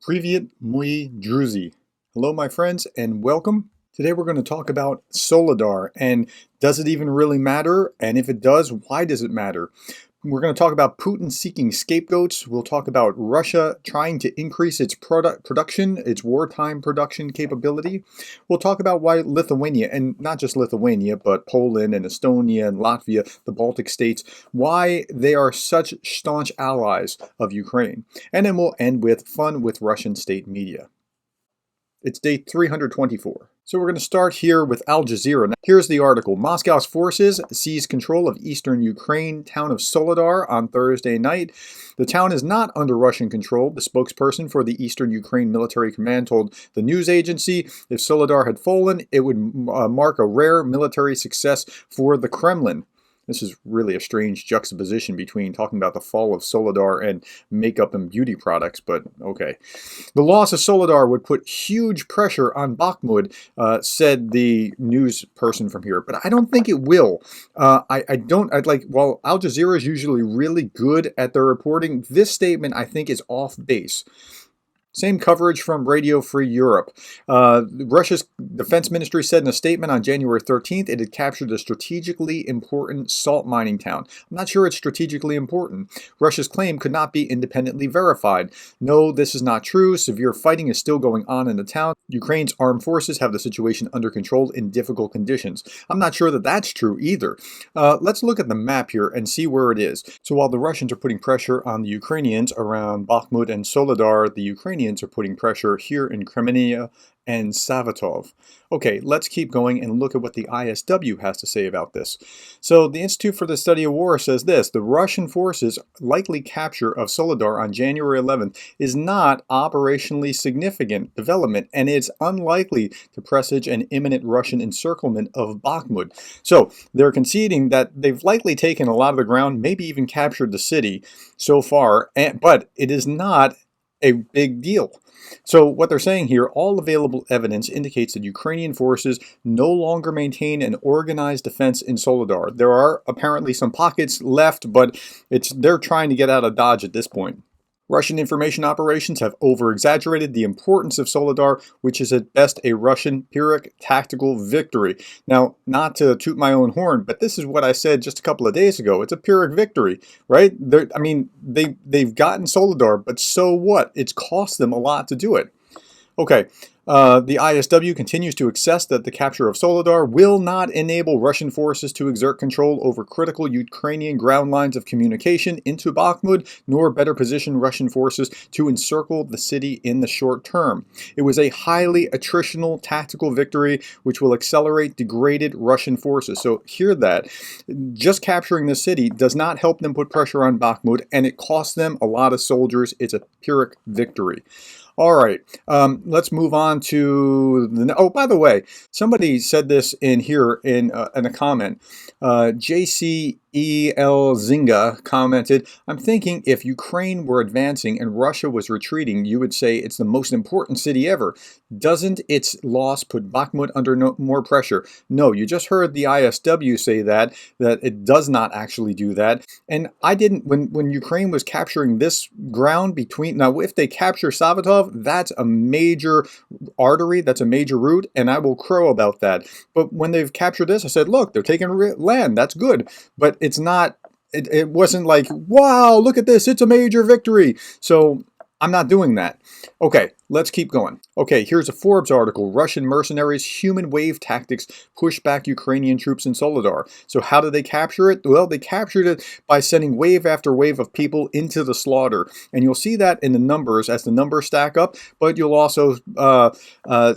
Привет, moi druzy. Hello, my friends, and welcome. Today we're going to talk about Soledar, and does it even really matter? And if it does, why does it matter? We're going to talk about Putin seeking scapegoats. We'll talk about Russia trying to increase its production, its wartime production capability. We'll talk about why Lithuania, and not just Lithuania, but Poland and Estonia and Latvia, the Baltic states, why they are such staunch allies of Ukraine. And then we'll end with fun with Russian state media. It's day 324. So we're going to start here with Al Jazeera. Now, here's the article. Moscow's forces seized control of eastern Ukraine town of Soledar on Thursday night. The town is not under Russian control, the spokesperson for the Eastern Ukraine Military Command told the news agency. If Soledar had fallen, it would mark a rare military success for the Kremlin. This is really a strange juxtaposition between talking about the fall of Soledar and makeup and beauty products, but okay. The loss of Soledar would put huge pressure on Bakhmut, said the news person from here, but I don't think it will. While Al Jazeera is usually really good at their reporting, this statement I think is off base. Same coverage from Radio Free Europe. Russia's defense ministry said in a statement on January 13th it had captured a strategically important salt mining town. I'm not sure it's strategically important. Russia's claim could not be independently verified. No, this is not true. Severe fighting is still going on in the town. Ukraine's armed forces have the situation under control in difficult conditions. I'm not sure that that's true either. Let's look at the map here and see where it is. So while the Russians are putting pressure on the Ukrainians around Bakhmut and Soledar, the Ukrainians are putting pressure here in Crimea and Savatov. Okay, let's keep going and look at what the ISW has to say about this. So the Institute for the Study of War says this: the Russian forces' likely capture of Soledar on January 11th is not operationally significant development, and it's unlikely to presage an imminent Russian encirclement of Bakhmut. So they're conceding that they've likely taken a lot of the ground, maybe even captured the city so far, but it is not a big deal. So what they're saying here, all available evidence indicates that Ukrainian forces no longer maintain an organized defense in Soledar. There are apparently some pockets left, but they're trying to get out of Dodge at this point. Russian information operations have over-exaggerated the importance of Soledar, which is at best a Russian Pyrrhic tactical victory. Now, not to toot my own horn, but this is what I said just a couple of days ago. It's a Pyrrhic victory, right? They've gotten Soledar, but so what? It's cost them a lot to do it. Okay. The ISW continues to assess that the capture of Soledar will not enable Russian forces to exert control over critical Ukrainian ground lines of communication into Bakhmut, nor better position Russian forces to encircle the city in the short term. It was a highly attritional tactical victory which will accelerate degraded Russian forces. So hear that. Just capturing the city does not help them put pressure on Bakhmut, and it costs them a lot of soldiers. It's a Pyrrhic victory. All right, let's move on to the. Oh, by the way, somebody said this in here in a comment. JCEL Zinga commented, "I'm thinking if Ukraine were advancing and Russia was retreating, you would say it's the most important city ever. Doesn't its loss put Bakhmut under more pressure?" No, you just heard the ISW say that it does not actually do that. And I didn't, when Ukraine was capturing this ground between, now if they capture Savatov, that's a major artery, that's a major route, and I will crow about that. But when they've captured this, I said, look, they're taking land, that's good. But it's not, it wasn't like, wow, look at this, it's a major victory. So I'm not doing that. Okay, let's keep going. Okay, here's a Forbes article. Russian mercenaries' human wave tactics push back Ukrainian troops in Soledar. So how did they capture it? Well, they captured it by sending wave after wave of people into the slaughter. And you'll see that in the numbers as the numbers stack up, but you'll also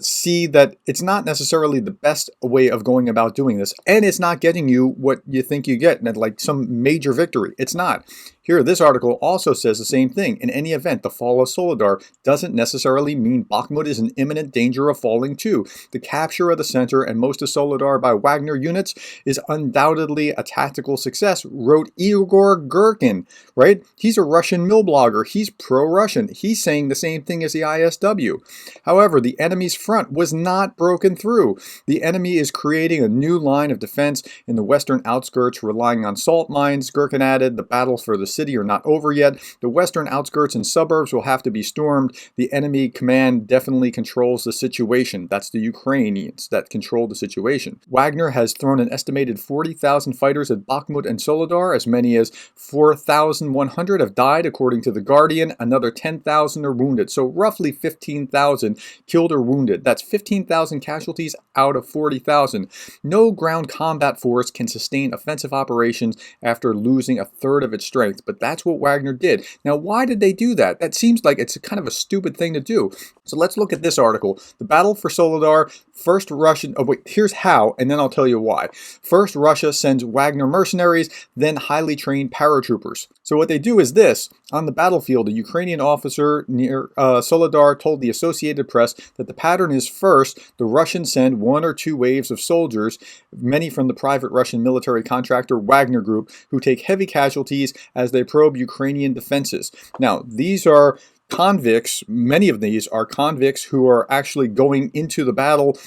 see that it's not necessarily the best way of going about doing this. And it's not getting you what you think you get, like some major victory. It's not. Here, this article also says the same thing. In any event, the fall of Soledar doesn't necessarily mean Bakhmut is in imminent danger of falling too. The capture of the center and most of Soledar by Wagner units is undoubtedly a tactical success, wrote Igor Gherkin, right? He's a Russian mill blogger. He's pro-Russian. He's saying the same thing as the ISW. However, the enemy's front was not broken through. The enemy is creating a new line of defense in the western outskirts, relying on salt mines. Gherkin added, the battle for the city are not over yet. The western outskirts and suburbs will have to be stormed. The enemy command definitely controls the situation. That's the Ukrainians that control the situation. Wagner has thrown an estimated 40,000 fighters at Bakhmut and Soledar. As many as 4,100 have died, according to The Guardian. Another 10,000 are wounded. So roughly 15,000 killed or wounded. That's 15,000 casualties out of 40,000. No ground combat force can sustain offensive operations after losing a third of its strength. But that's what Wagner did. Now, why did they do that? That seems like it's kind of a stupid thing to do. So let's look at this article. The battle for Soledar. First Russian, oh wait, here's how, and then I'll tell you why. First, Russia sends Wagner mercenaries, then highly trained paratroopers. So what they do is this. On the battlefield, a Ukrainian officer near Soledar told the Associated Press that the pattern is first, the Russians send 1 or 2 waves of soldiers, many from the private Russian military contractor Wagner Group, who take heavy casualties as they probe Ukrainian defenses. Now, these are convicts. Many of these are convicts who are actually going into the battle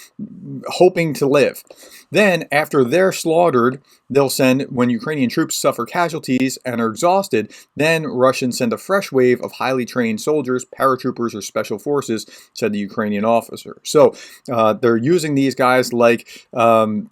hoping to live. Then, after they're slaughtered, they'll send, when Ukrainian troops suffer casualties and are exhausted, then Russians send a fresh wave of highly trained soldiers, paratroopers, or special forces, said the Ukrainian officer. So they're using these guys like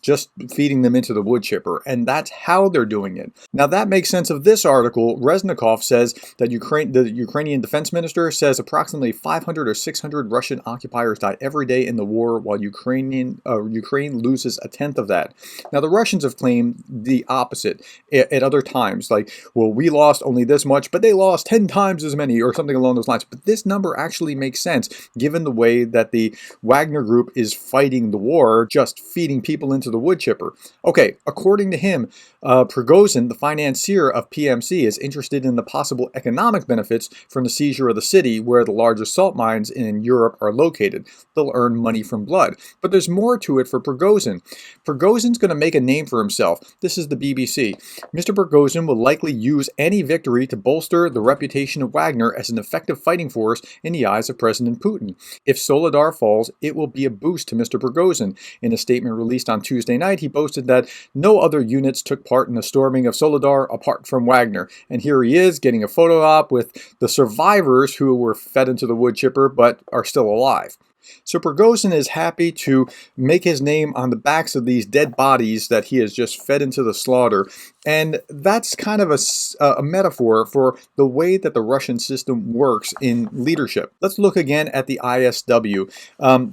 just feeding them into the wood chipper, and that's how they're doing it. Now that makes sense of this article. Reznikov says that the Ukrainian defense minister says approximately 500 or 600 Russian occupiers die every day in the war, while Ukraine loses a tenth of that. Now the Russians have claimed the opposite at other times, like, well, we lost only this much, but they lost 10 times as many, or something along those lines. But this number actually makes sense given the way that the Wagner Group is fighting the war, just feeding people into the wood chipper. Okay, according to him, Prigozhin, the financier of PMC, is interested in the possible economic benefits from the seizure of the city where the largest salt mines in Europe are located. They'll earn money from blood. But there's more to it for Prigozhin. Prigozhin's going to make a name for himself. This is the BBC. Mr. Prigozhin will likely use any victory to bolster the reputation of Wagner as an effective fighting force in the eyes of President Putin. If Soledar falls, it will be a boost to Mr. Prigozhin. In a statement released on Tuesday night, he boasted that no other units took part in the storming of Soledar apart from Wagner. And here he is getting a photo op with the survivors who were fed into the wood chipper but are still alive. So Prigozhin is happy to make his name on the backs of these dead bodies that he has just fed into the slaughter. And that's kind of a metaphor for the way that the Russian system works in leadership. Let's look again at the ISW.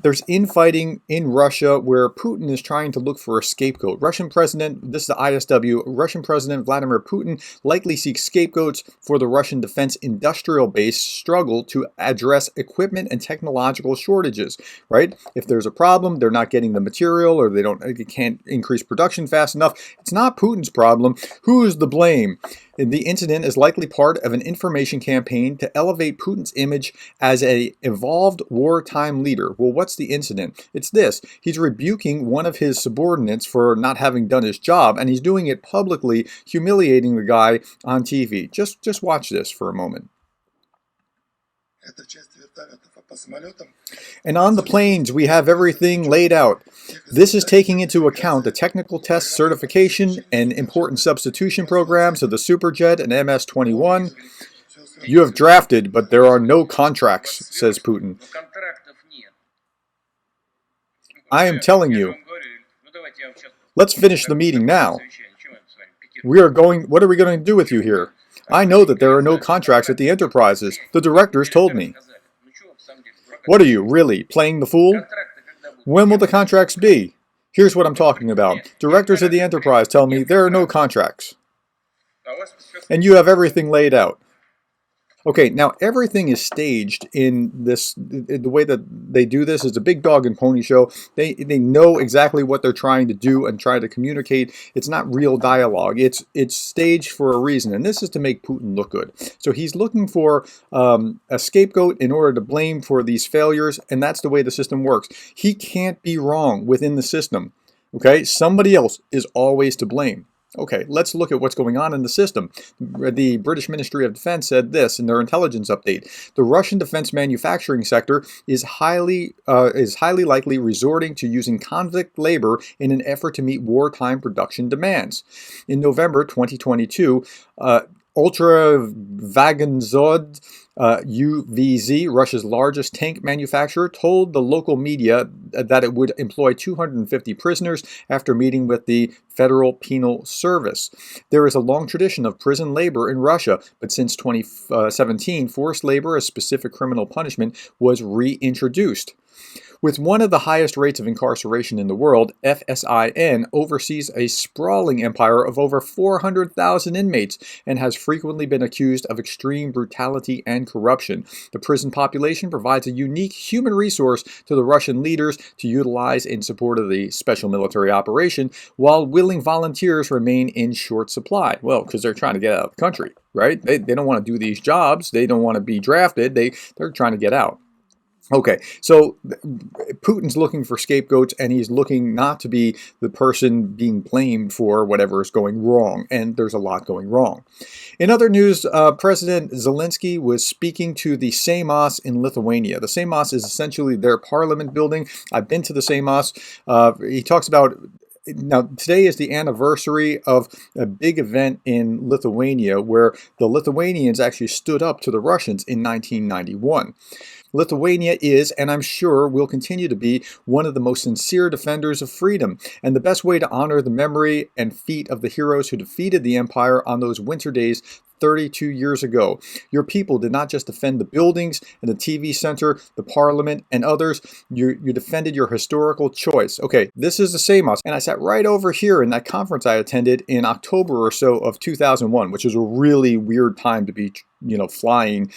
There's infighting in Russia where Putin is trying to look for a scapegoat. Russian President, this is the ISW, Russian President Vladimir Putin likely seeks scapegoats for the Russian defense industrial base struggle to address equipment and technological shortages, right? If there's a problem, they're not getting the material or they can't increase production fast enough. It's not Putin's problem. Who is the blame? The incident is likely part of an information campaign to elevate Putin's image as an evolved wartime leader. Well, what's the incident? It's this. He's rebuking one of his subordinates for not having done his job, and he's doing it publicly, humiliating the guy on TV. Just watch this for a moment. And on the planes, we have everything laid out. This is taking into account the technical test certification and important substitution programs of the Superjet and MS-21. You have drafted, but there are no contracts, says Putin. I am telling you. Let's finish the meeting now. What are we going to do with you here? I know that there are no contracts at the enterprises. The directors told me. What are you, really, playing the fool? When will the contracts be? Here's what I'm talking about. Directors of the enterprise tell me there are no contracts. And you have everything laid out. Okay, now everything is staged in this. The way that they do this is a big dog and pony show. They know exactly what they're trying to do and try to communicate. It's not real dialogue. It's staged for a reason, and this is to make Putin look good. So he's looking for a scapegoat in order to blame for these failures, and that's the way the system works. He can't be wrong within the system. Okay, somebody else is always to blame. Okay, let's look at what's going on in the system. The British Ministry of Defense said this in their intelligence update. The Russian defense manufacturing sector is highly likely resorting to using convict labor in an effort to meet wartime production demands. In November 2022, Ultra Vagonzod UVZ, Russia's largest tank manufacturer, told the local media that it would employ 250 prisoners after meeting with the Federal Penal Service. There is a long tradition of prison labor in Russia, but since 2017, forced labor as specific criminal punishment was reintroduced. With one of the highest rates of incarceration in the world, FSIN oversees a sprawling empire of over 400,000 inmates and has frequently been accused of extreme brutality and corruption. The prison population provides a unique human resource to the Russian leaders to utilize in support of the special military operation, while willing volunteers remain in short supply. Well, because they're trying to get out of the country, right? They don't want to do these jobs. They don't want to be drafted. They're trying to get out. Okay, so Putin's looking for scapegoats, and he's looking not to be the person being blamed for whatever is going wrong, and there's a lot going wrong. In other news, President Zelensky was speaking to the Seimas in Lithuania. The Seimas is essentially their parliament building. I've been to the Seimas. He talks about... Now, today is the anniversary of a big event in Lithuania where the Lithuanians actually stood up to the Russians in 1991. Lithuania is, and I'm sure will continue to be, one of the most sincere defenders of freedom, and the best way to honor the memory and feat of the heroes who defeated the empire on those winter days 32 years ago. Your people did not just defend the buildings and the TV center, the parliament, and others. You defended your historical choice. Okay, this is the Seimas, and I sat right over here in that conference I attended in October or so of 2001, which is a really weird time to be flying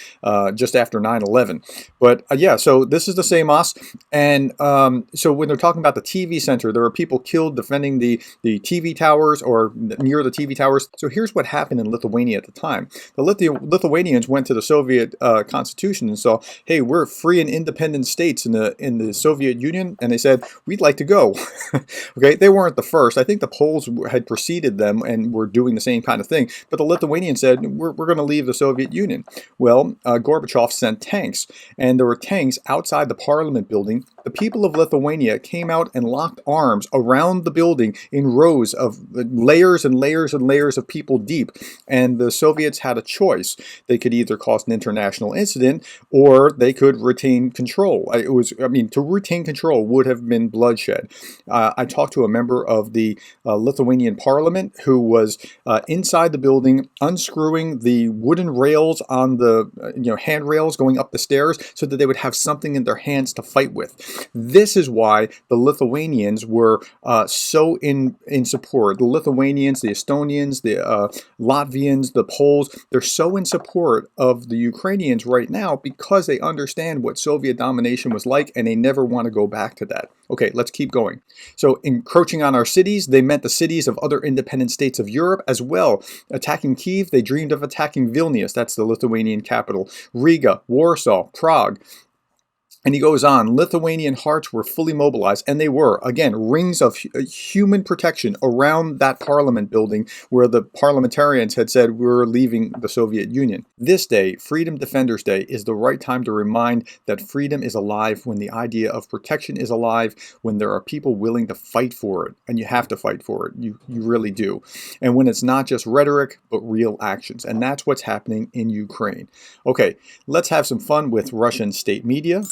just after 9/11. But yeah, so this is the Seimas, and so when they're talking about the TV center, there were people killed defending the TV towers or near the TV towers. So here's what happened in Lithuania at the time. The Lithuanians went to the Soviet constitution and saw, hey, we're free and independent states in the Soviet Union, and they said, we'd like to go. Okay, they weren't the first. I think the Poles had preceded them and were doing the same kind of thing, but the Lithuanians said, we're going to leave the Soviet Union. Well, Gorbachev sent tanks, and there were tanks outside the parliament building. The people of Lithuania came out and locked arms around the building in rows of layers and layers and layers of people deep, and the Soviets had a choice. They could either cause an international incident or they could retain control. To retain control would have been bloodshed. I talked to a member of the Lithuanian parliament who was inside the building unscrewing the wooden rails on the handrails going up the stairs so that they would have something in their hands to fight with. This is why the Lithuanians were so in support. The Lithuanians, the Estonians, the Latvians, the Poles, they're so in support of the Ukrainians right now because they understand what Soviet domination was like, and they never want to go back to that. Okay, let's keep going. So encroaching on our cities, they meant the cities of other independent states of Europe as well. Attacking Kyiv, they dreamed of attacking Vilnius, that's the Lithuanian capital, Riga, Warsaw, Prague. And he goes on, Lithuanian hearts were fully mobilized, and they were, again, rings of human protection around that parliament building where the parliamentarians had said we're leaving the Soviet Union. This day, Freedom Defenders Day, is the right time to remind that freedom is alive when the idea of protection is alive, when there are people willing to fight for it, and you have to fight for it. You really do. And when it's not just rhetoric, but real actions. And that's what's happening in Ukraine. Okay, let's have some fun with Russian state media.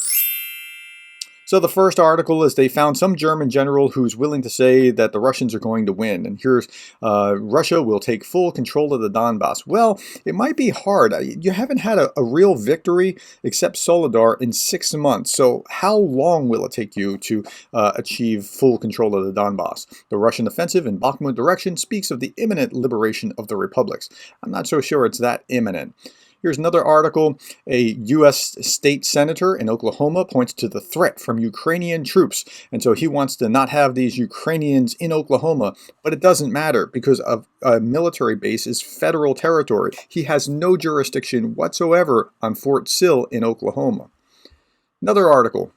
So the first article is they found some German general who's willing to say that the Russians are going to win. And here's Russia will take full control of the Donbass. Well, it might be hard. You haven't had a real victory except Soledar in 6 months. So how long will it take you to achieve full control of the Donbass? The Russian offensive in Bakhmut direction speaks of the imminent liberation of the republics. I'm not so sure it's that imminent. Here's another article. A U.S. state senator in Oklahoma points to the threat from Ukrainian troops. And so he wants to not have these Ukrainians in Oklahoma. But it doesn't matter because a military base is federal territory. He has no jurisdiction whatsoever on Fort Sill in Oklahoma. Another article.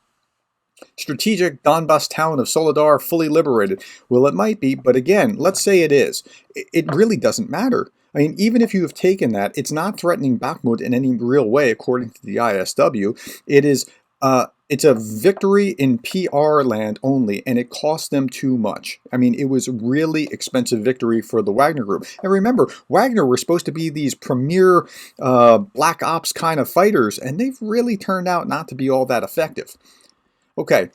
Strategic Donbas town of Soledar fully liberated. Well, it might be, but again, let's say it is. It really doesn't matter. I mean, even if you have taken that, it's not threatening Bakhmut in any real way, according to the ISW. It It's a victory in PR land only, and it cost them too much. I mean, it was a really expensive victory for the Wagner Group. And remember, Wagner were supposed to be these premier black ops kind of fighters, and they've really turned out not to be all that effective. Okay,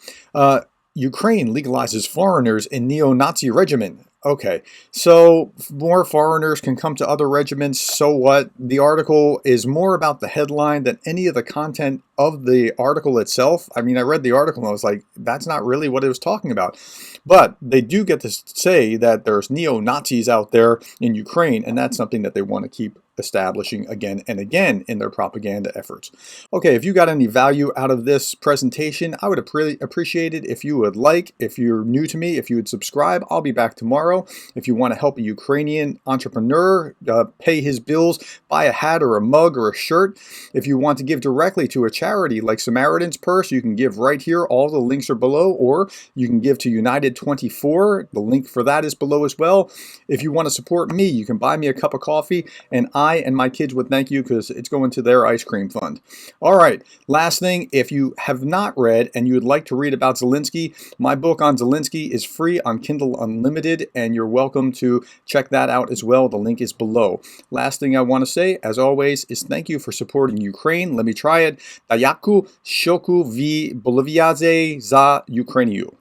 Ukraine legalizes foreigners in neo-Nazi regimen. Okay, so more foreigners can come to other regiments, so what? The article is more about the headline than any of the content of the article itself. I mean, I read the article and I was like, that's not really what it was talking about. But they do get to say that there's neo-Nazis out there in Ukraine, and that's something that they want to keep establishing again and again in their propaganda efforts. Okay, if you got any value out of this presentation, I would appreciate it if you would like. If you're new to me, if you would subscribe. I'll be back tomorrow. If you want to help a Ukrainian entrepreneur pay his bills, buy a hat or a mug or a shirt. If you want to give directly to a charity like Samaritan's Purse, you can give right here. All the links are below, or you can give to United 24. The link for that is below as well. If you want to support me, you can buy me a cup of coffee, and I and my kids would thank you because it's going to their ice cream fund. All right, last thing, if you have not read and you would like to read about Zelensky, my book on Zelensky is free on Kindle Unlimited, and you're welcome to check that out as well. The link is below. Last thing I want to say, as always, is thank you for supporting Ukraine. Let me try it. Dayaku shoku vi Boliviaze za Ukrainiu.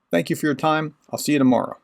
Thank you for your time. I'll see you tomorrow.